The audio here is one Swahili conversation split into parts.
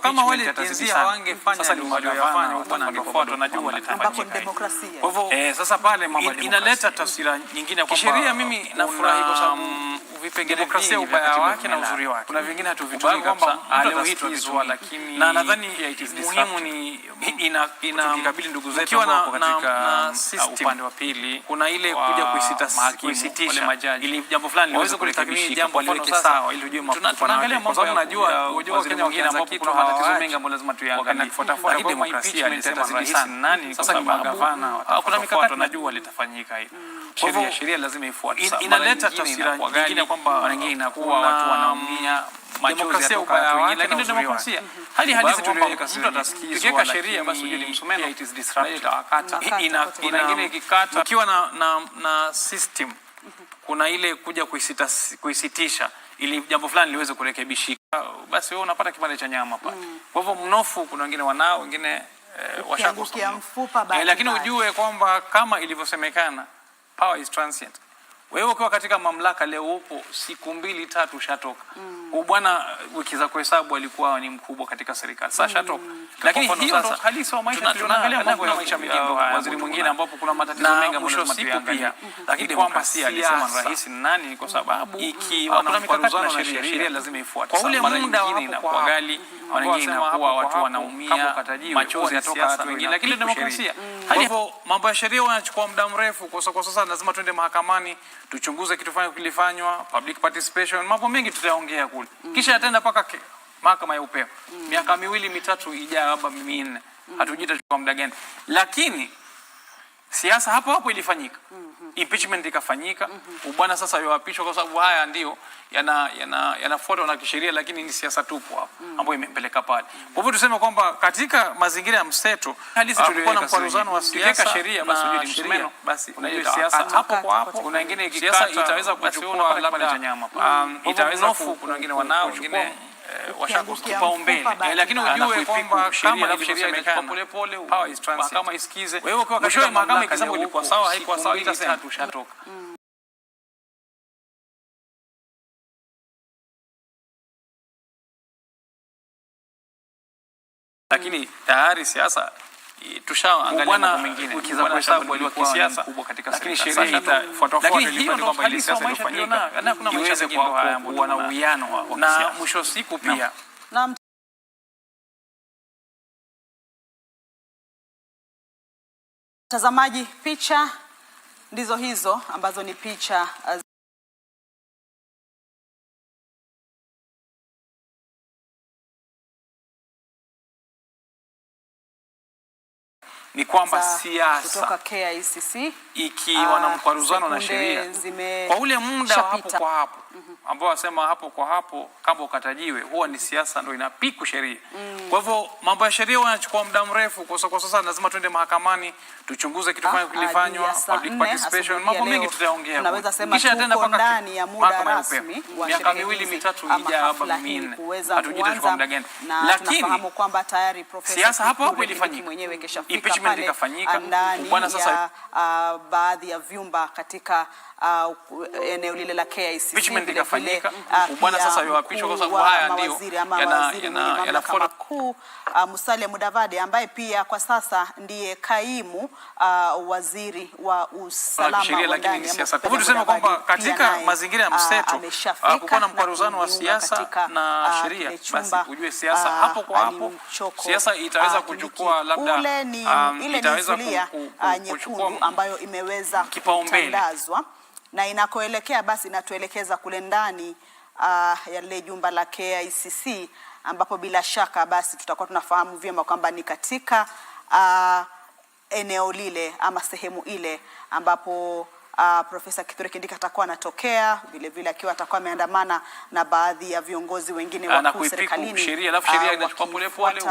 kama wale jinsi hawangefanya sasa ni waliofanya bwana angekufuata tunajua ambapo demokrasia. Kwa hivyo sasa pale mambo inaleta taswira nyingine kwamba sheria mimi nafurahi kwa sababu vipengele demokrasia ubaya wake na uzuri wake. Kuna vingine hatuvitoi kwamba leo hii tunazua, lakini na nadhani muhimu ni inakabili ndugu zetu ambao katika upande wa pili kuna ile kuja kuisitisha ili jambo fulani liweze kurekebishika, jambo liweke sawa ili ujue mambo. Tunaangalia mambo unajua Kenya wengine ambapo kuna matatizo mengi ambayo lazima tuyaangalie. Kufuata demokrasia ni tena rahisi nani kwa sababu gavana kuna mikakati tunajua litafanyika hili. Sheria lazima ifuatwe. Inaleta taswira nyingine kwamba wengine inakuwa watu wanaumia machozi ya watu wengine, lakini demokrasia hali halisi tuliweka mtu atasikizwa, tukiweka sheria basi ujue msumeno it is disruptive wakata ingine ikikata ukiwa na system kuna ile kuja kuisitisha ili jambo fulani liweze kurekebishika, basi wewe unapata kipande cha nyama pale. Kwa hivyo mnofu kuna wengine wanao wengine washakukia mfupa bali lakini ujue kwamba kama ilivyosemekana power is transient. Wewe ukiwa katika mamlaka leo upo siku 2-3 ushatoka. Bwana wiki za kuhesabu alikuwa ni mkubwa katika serikali. Sasa shatoka. Lakini hiyo ndo halisi wa maisha tunaangalia mambo ya maisha mengine waziri mwingine ambapo kuna matatizo mengi ambayo lazima tuangalie. Lakini kwamba si alisema rahisi nani kwa sababu ikiwa na mkwaruzano na sheria lazima ifuatwe. Kwa ule muda inakuwa gali, wengine inakuwa watu wanaumia, machozi yatoka watu wengine, lakini demokrasia. Kwa hivyo mambo ya sheria yanachukua muda mrefu kwa sasa lazima tuende mahakamani tuchunguze kitu fulani kilifanywa, public participation, mambo mengi tutaongea kule. Kisha yataenda paka mahakama ya upeo. Miaka 2-3 ijayo hapa 4. Hatujui itachukua muda gani. Lakini siasa hapo ilifanyika. Impeachment ikafanyika. Bwana sasa yoapishwa kwa sababu haya ndio yanafuatwa na kisheria, lakini ni siasa tupu hapo ambayo imempeleka pale. Kwa hivyo tuseme kwamba katika mazingira ya mseto halisi tulikuwa na mkwaruzano wa siasa sheria basi ujue msumeno basi unajua siasa hapo kwa hapo kuna wengine ikikata itaweza kuchukua labda cha nyama itaweza kuna wengine wanao wengine kipaumbele, lakini ujue kwamba kama sheria imechukua polepole power is transient kama isikize wewe ukiwa katika mahakama ikisema ilikuwa sawa haikuwa sawa itasema tushatoka. Lakini tayari siasa tushaangalia mambo mengine wiki za kuhesabu walikuwa kisiasa kubwa katika serikali, lakini sheria itafuatwa ili kwamba ile siasa ilifanyika na kuna iweze kuwa na uwiano wa kisiasa na mwisho siku pia na mtazamaji, picha ndizo hizo ambazo ni picha ni kwamba siasa kutoka KICC ikiwa na mkwaruzano na sheria kwa ule muda hapo kwa hapo ambao wasema hapo kwa hapo kama ukatajiwe huwa ni siasa ndio inapiku sheria. Kwa hivyo mambo ya sheria yanachukua muda mrefu kwa sasa lazima tuende mahakamani tuchunguze kitu fulani kilifanywa, public participation, mambo mengi tutaongea. Kisha tena paka ndani ya muda rasmi miaka 2-3 ijayo hapa 4 hatujui itachukua muda gani, lakini tunafahamu kwamba tayari profesa siasa hapo ilifanyika mwenyewe keshafika pale ikafanyika. Bwana sasa baadhi ya vyumba katika eneo lile la KICC ikafanyika. Bwana sasa yoapishwa kwa sababu haya ndio yanafuata kuu Musalia Mudavadi ambaye pia kwa sasa ndiye kaimu waziri wa usalama wa ndani. Kwa hivyo tuseme kwamba katika mazingira ya mseto kulikuwa na mkwaruzano wa siasa na sheria, basi ujue siasa hapo kwa hapo siasa itaweza kuchukua labda itaweza kuchukua ambayo imeweza kutandazwa na inakoelekea basi inatuelekeza kule ndani ya lile jumba la KICC ambapo bila shaka basi tutakuwa tunafahamu vyema kwamba ni katika eneo lile ama sehemu ile ambapo Profesa Kithure Kindiki atakuwa anatokea, vile vile akiwa atakuwa ameandamana na baadhi ya viongozi wengine wakuu serikalini. Sheria alafu sheria inachukua polepole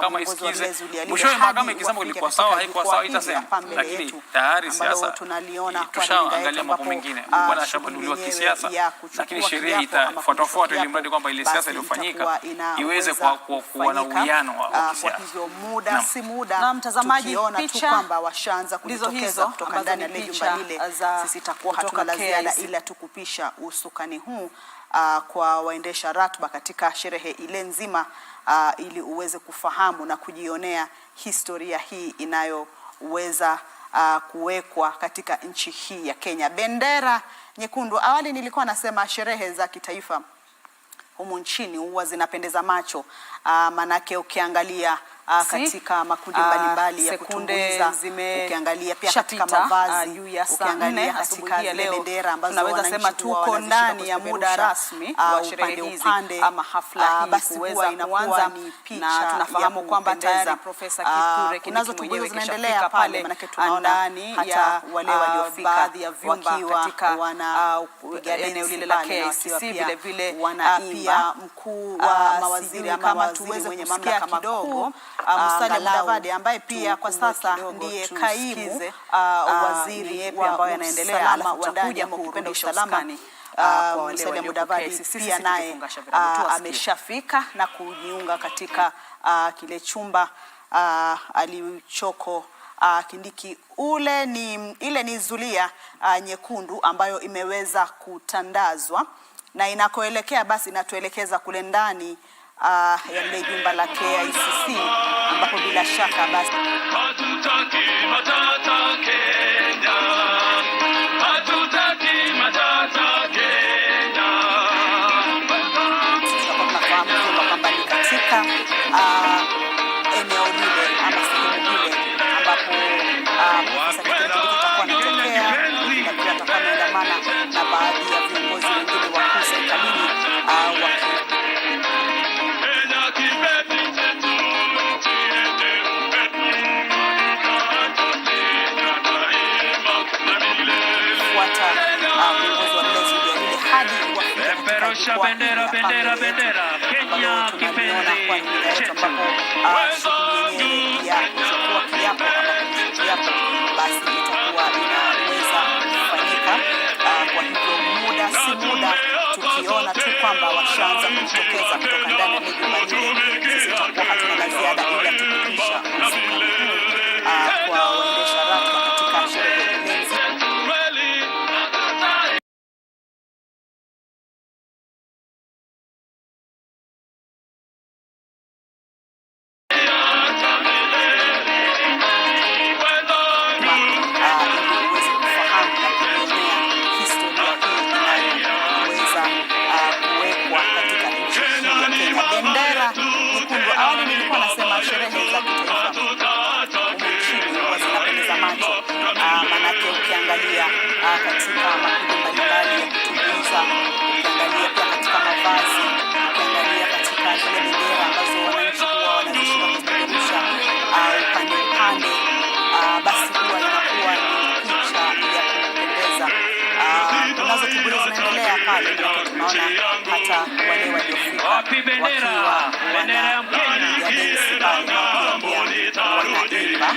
kama isikize mwisho mahakama ikisema ilikuwa sawa haikuwa sawa itasema, lakini tayari siasa tunaliona kwa tushaangalia mambo mengine bwana shabaduliwa kisiasa, lakini sheria itafuatwa ili mradi kwamba ile siasa iliyofanyika iweze kuwa na uwiano wa kisiasa. Kwa hivyo muda si muda na mtazamaji, picha kwamba washaanza kujitokeza kutoka ndani ya jumba lile. Sisi takuwa hatuna la ziada ila tukupisha usukani huu kwa waendesha ratiba katika sherehe ile nzima, ili uweze kufahamu na kujionea historia hii inayoweza kuwekwa katika nchi hii ya Kenya. Bendera nyekundu. Awali nilikuwa nasema sherehe za kitaifa humu nchini huwa zinapendeza macho, manake ukiangalia katika makundi mbalimbali ya kutumbuiza, ukiangalia pia katika mavazi, ukiangalia katika ile bendera ambazo tunaweza sema tuko ndani ya muda rasmi wa sherehe hizi ama hafla hii kuweza kuanza, na tunafahamu kwamba tayari Profesa Kithure Kindiki mwenyewe zinaendelea pale, manake tunaona hata wale waliofika baadhi ya vyumba katika eneo lile la KICC, vile vile pia mkuu wa mawaziri kama tuweze mwenye mamlaka kidogo Musalia Mudavadi ambaye pia kwa sasa ndiye kaimu waziri ambaye anaendelea watakuja kupenda usalama. Musalia Mudavadi pia naye ameshafika na kujiunga katika kile chumba alichoko Kindiki. Ile ni zulia nyekundu ambayo imeweza kutandazwa, na inakoelekea basi inatuelekeza kule ndani ya ile jumba la KICC, ambapo bila shaka basi hatutaki matata Kenya, hatutaki matata Kenya. Tunafahamu kwamba ni katika eneo lile ama sehemu ile ambapo Profesa Kithure Kindiki atakuwa anatokea, na pia atakuwa anaandamana na baadhi ya viongozi wengine wakuu serikalini Peperusha bendera bendera bendera Kenya kipende ambapo shughuli ya kuchukua kiapo basi itakuwa inaweza kufanyika. Kwa hivyo muda si muda tukiona tu kwamba washaanza kujitokeza kutoka ndani ya jumba hili, sisi tutakuwa hatuna la ziada ila tukupisha kwa waendesha ratiba katika sherehe ile. Bendera nyekundu. Awali nilikuwa nasema sherehe za kitaifa nchini huwa zinapendeza macho, manake ukiangalia katika makundi mbalimbali ya kutumbuiza, ukiangalia pia katika mavazi, ukiangalia katika zile bendera ambazo wananchi huwa wanazishika kupeperusha upande, basi huwa inakuwa ni picha ya kupendeza. Kunazo tumbuiza zinaendelea pale, na tunaona hata wale waliofika wakiwa wanapiga densi pale, pia wanaimba.